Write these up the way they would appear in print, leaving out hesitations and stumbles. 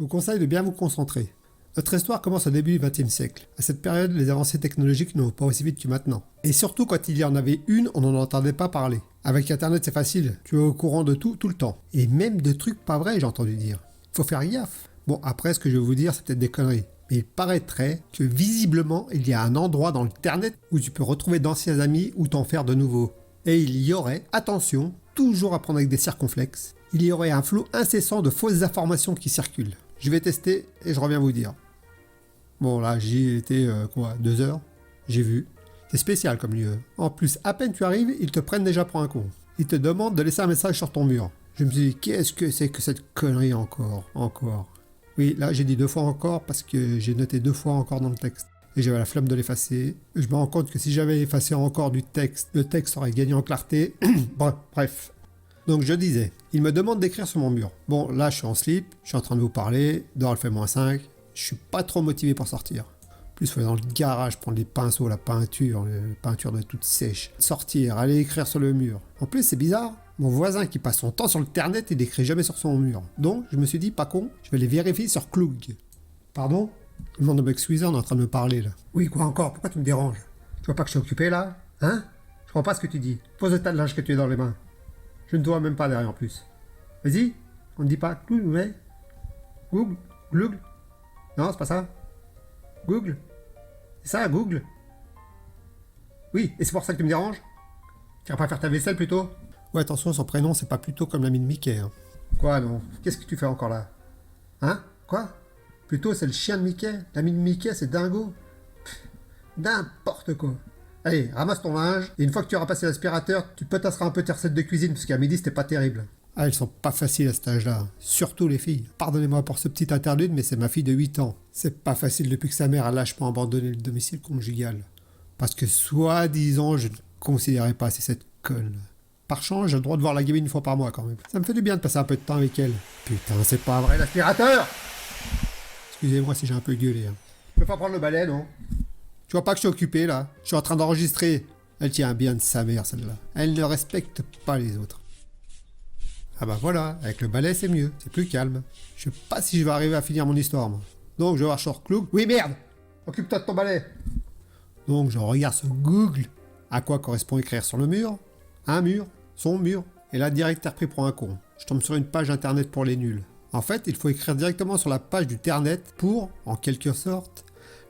vous conseille de bien vous concentrer. Notre histoire commence au début du XXe siècle. À cette période, les avancées technologiques ne vont pas aussi vite que maintenant. Et surtout, quand il y en avait une, on n'en entendait pas parler. Avec Internet, c'est facile. Tu es au courant de tout, tout le temps. Et même de trucs pas vrais, j'ai entendu dire. Faut faire gaffe. Bon, après, ce que je vais vous dire, c'est peut-être des conneries. Mais il paraîtrait que visiblement, il y a un endroit dans l'Internet où tu peux retrouver d'anciens amis ou t'en faire de nouveaux. Et il y aurait, attention, toujours à prendre avec des circonflexes, il y aurait un flot incessant de fausses informations qui circulent. Je vais tester et je reviens vous dire. Bon là, j'y étais 2 heures, j'ai vu. C'est spécial comme lieu. En plus, à peine tu arrives, ils te prennent déjà pour un con. Ils te demandent de laisser un message sur ton mur. Je me suis dit, qu'est-ce que c'est que cette connerie encore. Oui, là j'ai dit 2 fois encore parce que j'ai noté 2 fois encore dans le texte. Et j'avais la flemme de l'effacer. Je me rends compte que si j'avais effacé encore du texte, le texte aurait gagné en clarté. Bref. Donc je disais, il me demande d'écrire sur mon mur. Bon, là je suis en slip, je suis en train de vous parler, dehors il fait -5, je suis pas trop motivé pour sortir. En plus, il faut aller dans le garage, prendre les pinceaux, la peinture de toute sèche. Sortir, aller écrire sur le mur. En plus, c'est bizarre, mon voisin qui passe son temps sur l'internet, il n'écrit jamais sur son mur. Donc, je me suis dit, pas con, je vais les vérifier sur Klug. Pardon? Il demande de m'excuser, on est en train de me parler là. Oui, quoi encore? Pourquoi tu me déranges? Tu vois pas que je suis occupé là? Hein? Je comprends pas ce que tu dis. Pose le tas de linge que tu as dans les mains. Je ne te vois même pas derrière en plus. Vas-y, on ne dit pas Klug, mais... Google? Glug? Non, c'est pas ça. Google? C'est ça, Google? Oui, et c'est pour ça que tu me déranges? Tu vas pas faire ta vaisselle plutôt? Ouais, attention, son prénom, c'est pas plutôt comme l'ami de Mickey. Hein. Quoi, non? Qu'est-ce que tu fais encore là? Hein? Quoi? Plutôt, c'est le chien de Mickey? L'ami de Mickey, c'est Dingo? Pff, n'importe quoi. Allez, ramasse ton linge, et une fois que tu auras passé l'aspirateur, tu potasseras un peu tes recettes de cuisine, parce qu'à midi, c'était pas terrible. Ah, elles sont pas faciles à cet âge-là. Surtout les filles. Pardonnez-moi pour ce petit interlude, mais c'est ma fille de 8 ans. C'est pas facile depuis que sa mère a lâchement abandonné le domicile conjugal. Parce que, soi-disant, je ne considérais pas assez cette conne. Par chance, j'ai le droit de voir la gamine une fois par mois, quand même. Ça me fait du bien de passer un peu de temps avec elle. Putain, c'est pas vrai, l'aspirateur! Excusez-moi si j'ai un peu gueulé. Hein. Tu peux pas prendre le balai, non? Tu vois pas que je suis occupé, là? Je suis en train d'enregistrer. Elle tient bien de sa mère, celle-là. Elle ne respecte pas les autres. Ah bah voilà, avec le balai c'est mieux, c'est plus calme. Je sais pas si je vais arriver à finir mon histoire, moi. Donc je vais voir sur Klug. Oui merde! Occupe-toi de ton balai! Donc je regarde sur Google. À quoi correspond écrire sur le mur? Un mur, son mur. Et là direct t'es repris pour un con. Je tombe sur une page internet pour les nuls. En fait, il faut écrire directement sur la page du Ternet pour, en quelque sorte,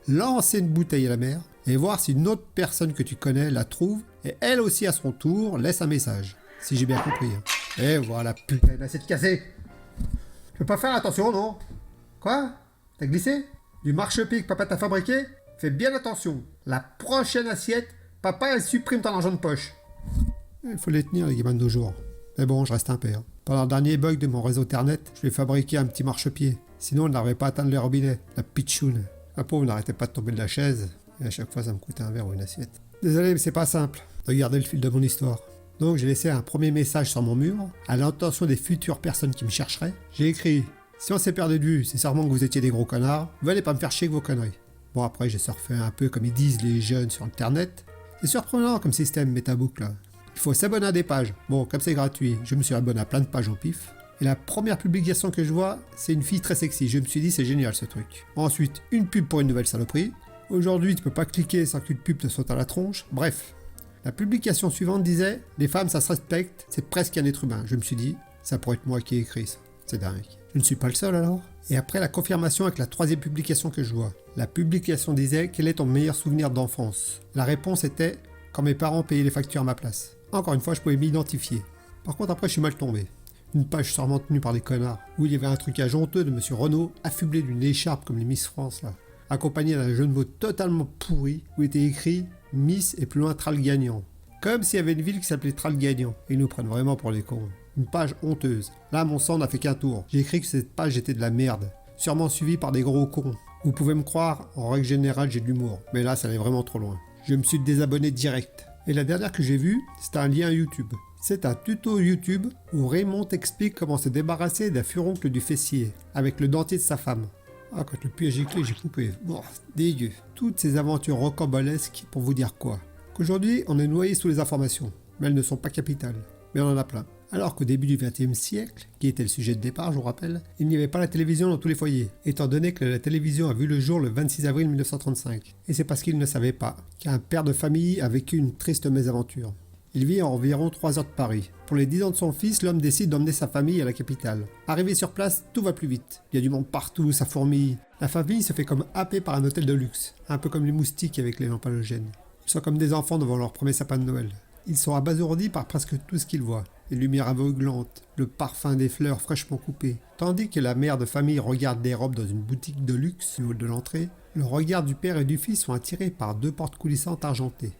lancer une bouteille à la mer et voir si une autre personne que tu connais la trouve et elle aussi à son tour laisse un message. Si j'ai bien compris. Hein. Et voilà, putain, l'assiette cassée. Tu peux pas faire attention, non? Quoi? T'as glissé? Du marche-pied que papa t'a fabriqué? Fais bien attention. La prochaine assiette, papa elle supprime ton argent de poche. Il faut les tenir, les gamins de nos jours. Mais bon, je reste un père. Pendant le dernier bug de mon réseau Internet, je lui ai fabriqué un petit marche-pied. Sinon, elle n'arrivait pas à atteindre les robinets. La pitchoune. La pauvre n'arrêtait pas de tomber de la chaise. Et à chaque fois, ça me coûtait un verre ou une assiette. Désolé, mais c'est pas simple de garder le fil de mon histoire. Donc j'ai laissé un premier message sur mon mur, à l'intention des futures personnes qui me chercheraient. J'ai écrit « Si on s'est perdu de vue, c'est sûrement que vous étiez des gros connards, venez pas me faire chier avec vos conneries. » Bon après j'ai surfé un peu comme ils disent les jeunes sur internet. C'est surprenant comme système MetaBook là. Il faut s'abonner à des pages. Bon comme c'est gratuit, je me suis abonné à plein de pages au pif. Et la première publication que je vois, c'est une fille très sexy. Je me suis dit c'est génial ce truc. Ensuite, une pub pour une nouvelle saloperie. Aujourd'hui tu peux pas cliquer sans qu'une pub te saute à la tronche. Bref. La publication suivante disait « Les femmes, ça se respecte, c'est presque un être humain ». Je me suis dit, ça pourrait être moi qui ai écrit ça. C'est dingue. Je ne suis pas le seul alors. Et après la confirmation avec la troisième publication que je vois. La publication disait « Quel est ton meilleur souvenir d'enfance ?» La réponse était « Quand mes parents payaient les factures à ma place ». Encore une fois, je pouvais m'identifier. Par contre, après, je suis mal tombé. Une page sûrement tenue par des connards, où il y avait un trucage honteux de Monsieur Renault, affublé d'une écharpe comme les Miss France là, accompagné d'un jeu de mots totalement pourri, où était écrit « Miss et plus loin Tralgagnant ». Comme s'il y avait une ville qui s'appelait Tralgagnant. Ils nous prennent vraiment pour les cons. Une page honteuse. Là, mon sang n'a fait qu'un tour. J'ai écrit que cette page était de la merde. Sûrement suivie par des gros cons. Vous pouvez me croire, en règle générale, j'ai de l'humour. Mais là, ça allait vraiment trop loin. Je me suis désabonné direct. Et la dernière que j'ai vue, c'était un lien YouTube. C'est un tuto YouTube où Raymond t'explique comment se débarrasser d'un furoncle du fessier, avec le dentier de sa femme. Ah, quand le puits a giclé, j'ai coupé. Bon, dégueu. Toutes ces aventures rocambolesques pour vous dire quoi? Qu'aujourd'hui, on est noyé sous les informations, mais elles ne sont pas capitales. Mais on en a plein. Alors qu'au début du XXe siècle, qui était le sujet de départ, je vous rappelle, il n'y avait pas la télévision dans tous les foyers, étant donné que la télévision a vu le jour le 26 avril 1935. Et c'est parce qu'il ne savait pas qu'un père de famille a vécu une triste mésaventure. Il vit à environ 3 heures de Paris. Pour les 10 ans de son fils, l'homme décide d'emmener sa famille à la capitale. Arrivé sur place, tout va plus vite. Il y a du monde partout, ça fourmille. La famille se fait comme happée par un hôtel de luxe, un peu comme les moustiques avec les lampes halogènes. Ils sont comme des enfants devant leur premier sapin de Noël. Ils sont abasourdis par presque tout ce qu'ils voient. Les lumières aveuglantes, le parfum des fleurs fraîchement coupées. Tandis que la mère de famille regarde des robes dans une boutique de luxe du haut de l'entrée, le regard du père et du fils sont attirés par 2 portes coulissantes argentées,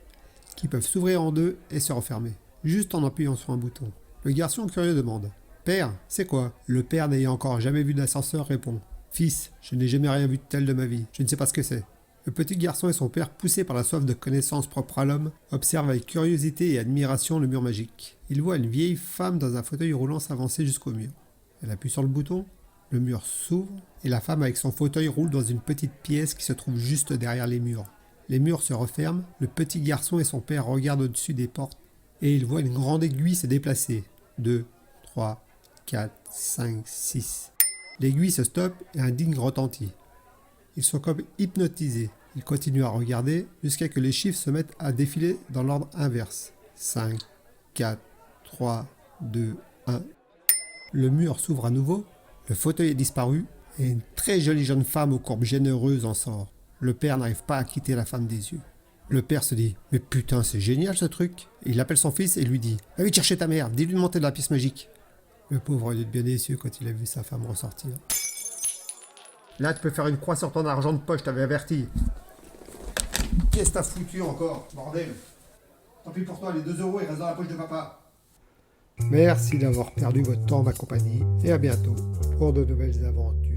qui peuvent s'ouvrir en 2 et se refermer, juste en appuyant sur un bouton. Le garçon curieux demande « Père, c'est quoi ?» Le père, n'ayant encore jamais vu d'ascenseur, répond « Fils, je n'ai jamais rien vu de tel de ma vie, je ne sais pas ce que c'est. » Le petit garçon et son père, poussés par la soif de connaissance propre à l'homme, observent avec curiosité et admiration le mur magique. Ils voient une vieille femme dans un fauteuil roulant s'avancer jusqu'au mur. Elle appuie sur le bouton, le mur s'ouvre, et la femme avec son fauteuil roule dans une petite pièce qui se trouve juste derrière les murs. Les murs se referment, le petit garçon et son père regardent au-dessus des portes, et ils voient une grande aiguille se déplacer. 2, 3, 4, 5, 6. L'aiguille se stoppe et un ding retentit. Ils sont comme hypnotisés. Ils continuent à regarder jusqu'à ce que les chiffres se mettent à défiler dans l'ordre inverse. 5, 4, 3, 2, 1. Le mur s'ouvre à nouveau, le fauteuil est disparu et une très jolie jeune femme aux courbes généreuses en sort. Le père n'arrive pas à quitter la femme des yeux. Le père se dit « Mais putain, c'est génial ce truc !» Il appelle son fils et lui dit « Va vite chercher ta mère, dis-lui de monter de la pièce magique !» Le pauvre il est bien déçu quand il a vu sa femme ressortir. Là, tu peux faire une croix sur ton argent de poche, je t'avais averti. Qu'est-ce que t'as foutu encore, bordel? Tant pis pour toi, les 2 euros, ils restent dans la poche de papa. Merci d'avoir perdu votre temps, ma compagnie, et à bientôt pour de nouvelles aventures.